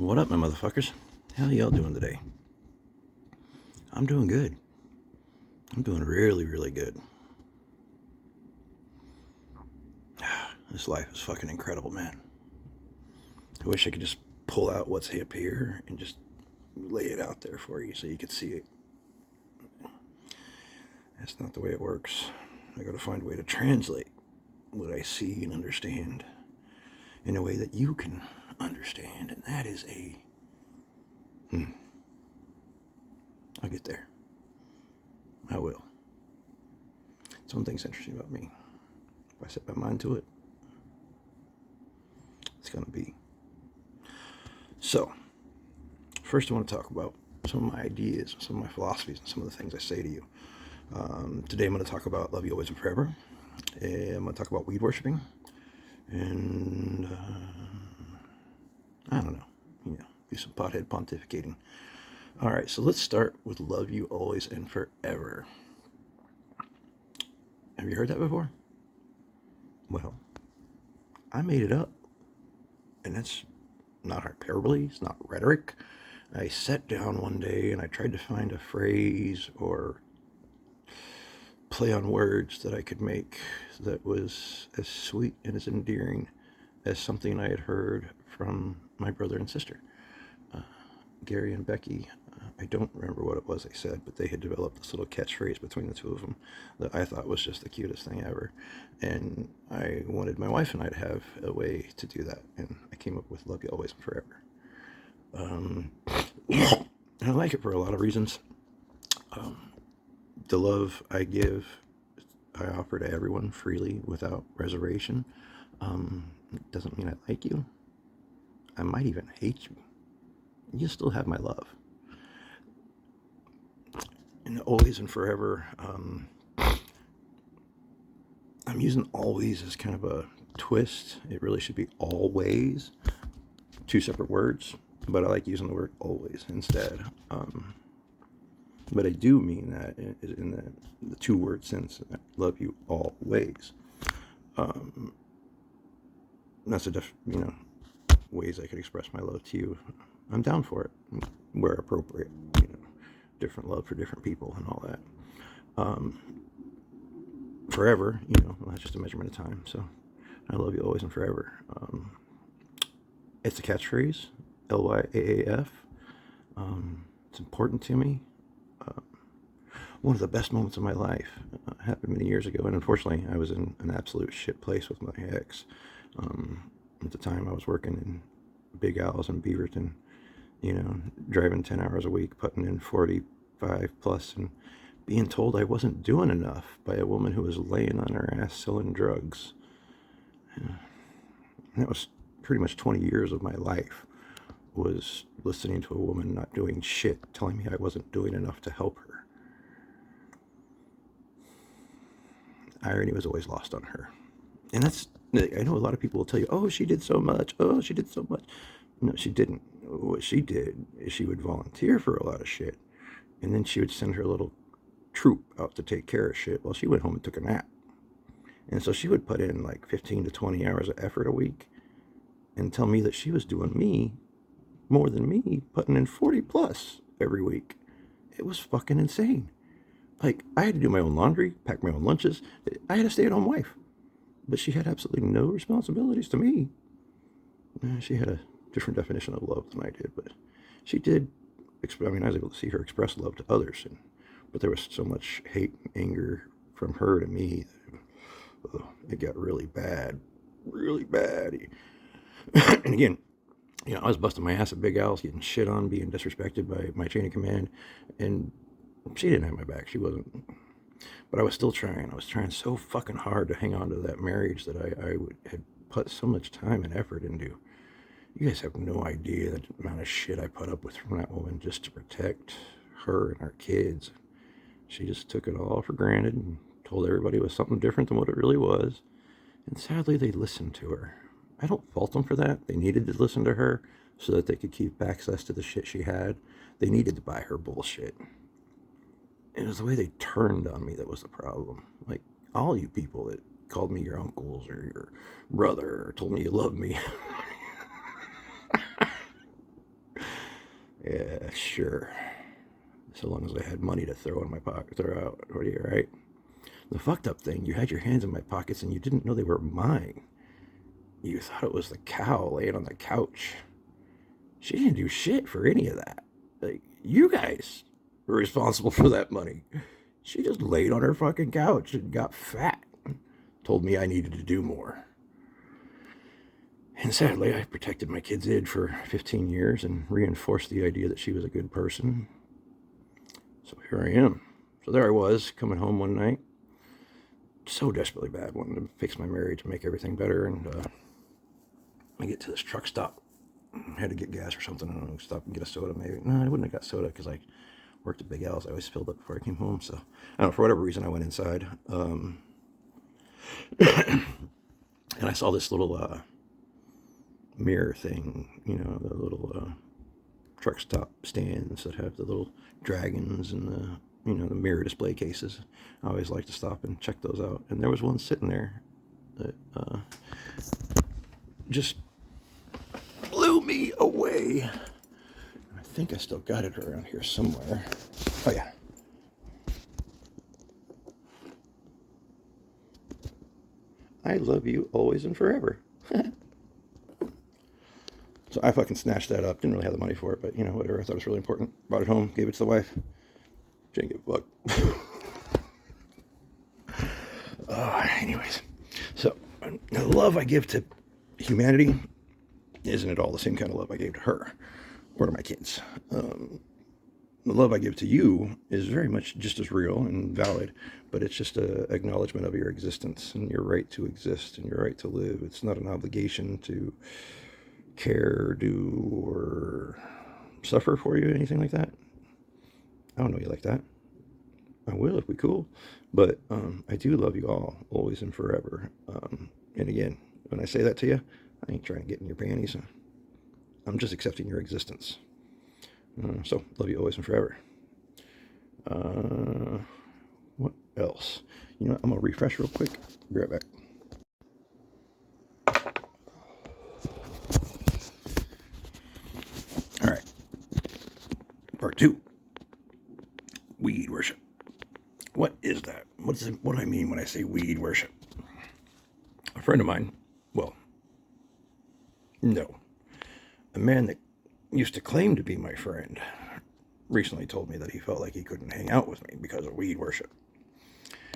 What up, my motherfuckers? How y'all doing today? I'm doing good. I'm doing really, really good. This life is fucking incredible, man. I wish I could just pull out what's up here and just lay it out there for you so you could see it. That's not the way it works. I gotta find a way to translate what I see and understand in a way that you can understand, and that is I'll get there. I will. It's one thing's interesting about me. If I set my mind to it, it's gonna be. So, first I want to talk about some of my ideas, some of my philosophies, and some of the things I say to you. Today I'm going to talk about love you always and forever. And I'm going to talk about weed worshiping. And I don't know, do some pothead pontificating. All right, so let's start with love you always and forever. Have you heard that before? Well, I made it up. And that's not hyperbole, it's not rhetoric. I sat down one day and I tried to find a phrase or play on words that I could make that was as sweet and as endearing as something I had heard from my brother and sister, Gary and Becky. I don't remember what it was they said, but they had developed this little catchphrase between the two of them that I thought was just the cutest thing ever. And I wanted my wife and I to have a way to do that. And I came up with love you always and forever. I like it for a lot of reasons. The love I give, I offer to everyone freely without reservation. It doesn't mean I like you. I might even hate you. You still have my love. And always and forever, I'm using always as kind of a twist. It really should be always. Two separate words, but I like using the word always instead. But I do mean that in the two-word sense. I love you always. That's ways I could express my love to you. I'm down for it, where appropriate. Different love for different people and all that. Forever, that's just a measurement of time. So I love you always and forever. It's a catchphrase, LYAAF. It's important to me. One of the best moments of my life happened many years ago, and unfortunately I was in an absolute shit place with my ex. At the time I was working in Big Al's in Beaverton, driving 10 hours a week, putting in 45 plus, and being told I wasn't doing enough by a woman who was laying on her ass selling drugs. And that was pretty much 20 years of my life, was listening to a woman not doing shit, telling me I wasn't doing enough to help her. Irony was always lost on her. And I know a lot of people will tell you, oh, she did so much. Oh, she did so much. No, she didn't. What she did is she would volunteer for a lot of shit. And then she would send her little troop out to take care of shit while she went home and took a nap. And so she would put in like 15 to 20 hours of effort a week and tell me that she was doing me more than me, putting in 40 plus every week. It was fucking insane. Like, I had to do my own laundry, pack my own lunches. I had a stay-at-home wife. But she had absolutely no responsibilities to me. She had a different definition of love than I did, but she did. I was able to see her express love to others, but there was so much hate and anger from her to me that it got really bad, really bad. And again, I was busting my ass at Big Al's, getting shit on, being disrespected by my chain of command, and she didn't have my back. She wasn't. But I was still trying. I was trying so fucking hard to hang on to that marriage that I had put so much time and effort into. You guys have no idea the amount of shit I put up with from that woman just to protect her and our kids. She just took it all for granted and told everybody it was something different than what it really was. And sadly, they listened to her. I don't fault them for that. They needed to listen to her so that they could keep access to the shit she had. They needed to buy her bullshit. It was the way they turned on me that was the problem. Like, all you people that called me your uncles or your brother or told me you loved me. Yeah, sure. So long as I had money to throw in my pocket, throw out. What are you, right? The fucked up thing, you had your hands in my pockets and you didn't know they were mine. You thought it was the cow laying on the couch. She didn't do shit for any of that. Like, you guys were responsible for that money. She just laid on her fucking couch and got fat. Told me I needed to do more. And sadly, I protected my kid's id for 15 years and reinforced the idea that she was a good person. So here I am. So there I was, coming home one night, so desperately bad, wanting to fix my marriage, to make everything better, and I get to this truck stop. I had to get gas or something. I don't know, stop and get a soda maybe. No, I wouldn't have got soda because I worked at Big Al's. I always filled up before I came home. So I don't know, for whatever reason, I went inside. And I saw this little mirror thing, you know, the little truck stop stands that have the little dragons and the, you know, the mirror display cases. I always like to stop and check those out. And there was one sitting there that just blew me away. I think I still got it around here somewhere. Oh yeah. I love you always and forever. So I fucking snatched that up. Didn't really have the money for it, but you know, whatever. I thought it was really important. Brought it home, gave it to the wife. She didn't give a fuck. Anyways, so the love I give to humanity isn't at all the same kind of love I gave to her or to my kids. The love I give to you is very much just as real and valid, but it's just an acknowledgement of your existence and your right to exist and your right to live. It's not an obligation to care, do, or suffer for you, anything like that. I don't know you like that. I will if we cool, but I do love you all, always and forever. And again, when I say that to you, I ain't trying to get in your panties. I'm just accepting your existence. So love you always and forever. What else? You know what? I'm gonna refresh real quick. Be right back. All right. Part 2. Weed worship. What is that? What do I mean when I say weed worship? A friend of mine, well, no, a man that used to claim to be my friend recently told me that he felt like he couldn't hang out with me because of weed worship.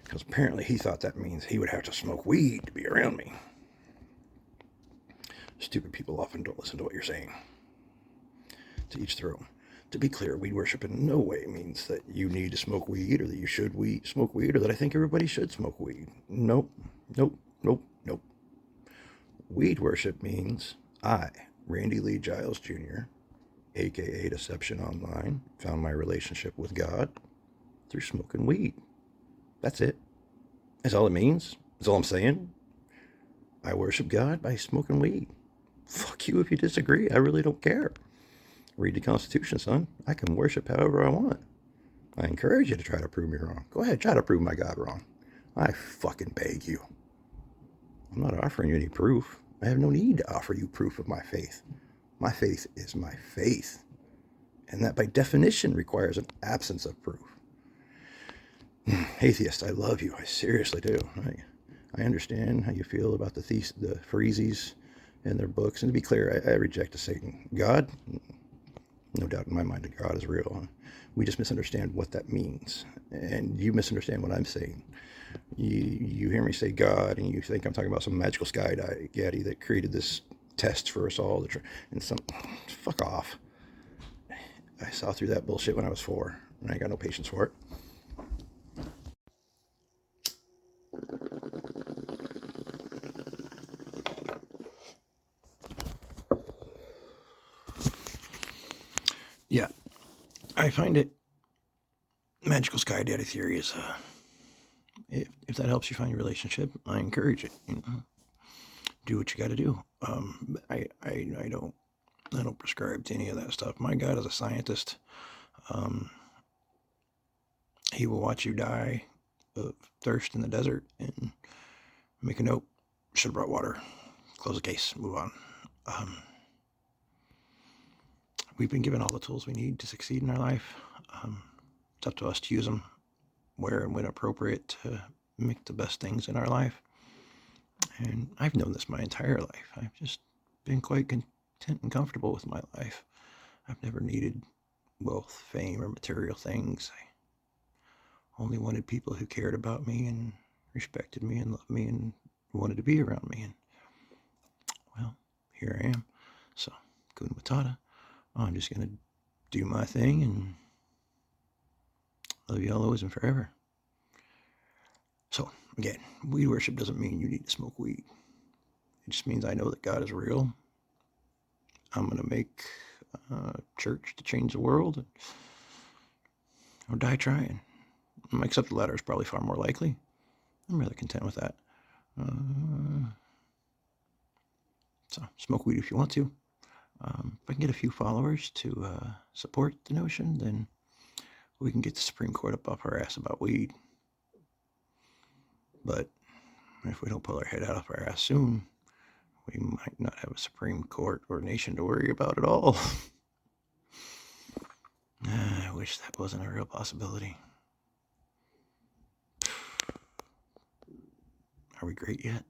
Because apparently he thought that means he would have to smoke weed to be around me. Stupid people often don't listen to what you're saying. To each their own. To be clear, weed worship in no way means that you need to smoke weed or that you should smoke weed or that I think everybody should smoke weed. Nope, nope, nope, nope. Weed worship means I, Randy Lee Giles Jr., aka Deception Online, found my relationship with God through smoking weed. That's it. That's all it means. That's all I'm saying. I worship God by smoking weed. Fuck you if you disagree. I really don't care. Read the Constitution, son. I can worship however I want. I encourage you to try to prove me wrong. Go ahead, try to prove my God wrong. I fucking beg you. I'm not offering you any proof. I have no need to offer you proof of my faith. My faith is my faith. And that by definition requires an absence of proof. Atheist, I love you. I seriously do. I understand how you feel about the Pharisees and their books. And to be clear, I reject the Satan. God, no doubt in my mind that God is real. We just misunderstand what that means. And you misunderstand what I'm saying. You hear me say God, and you think I'm talking about some magical sky daddy that created this test for us all. And fuck off. I saw through that bullshit when I was 4, and I got no patience for it. Yeah, I find it magical sky daddy theory is if that helps you find your relationship, I encourage it. You know? Do what you got to do. I don't prescribe to any of that stuff. My God is a scientist. He will watch you die of thirst in the desert and make a note. Should have brought water. Close the case. Move on. we've been given all the tools we need to succeed in our life. It's up to us to use them where and when appropriate to make the best things in our life. And I've known this my entire life. I've just been quite content and comfortable with my life. I've never needed wealth, fame, or material things. I only wanted people who cared about me and respected me and loved me and wanted to be around me. And, well, here I am. So, Kuna Matata. I'm just going to do my thing and love you all always and forever. So, again, weed worship doesn't mean you need to smoke weed. It just means I know that God is real. I'm going to make church to change the world or die trying. Except the latter is probably far more likely. I'm rather content with that. So, smoke weed if you want to. If I can get a few followers to support the notion, then we can get the Supreme Court up off our ass about weed. But if we don't pull our head out of our ass soon, we might not have a Supreme Court or nation to worry about at all. I wish that wasn't a real possibility. Are we great yet?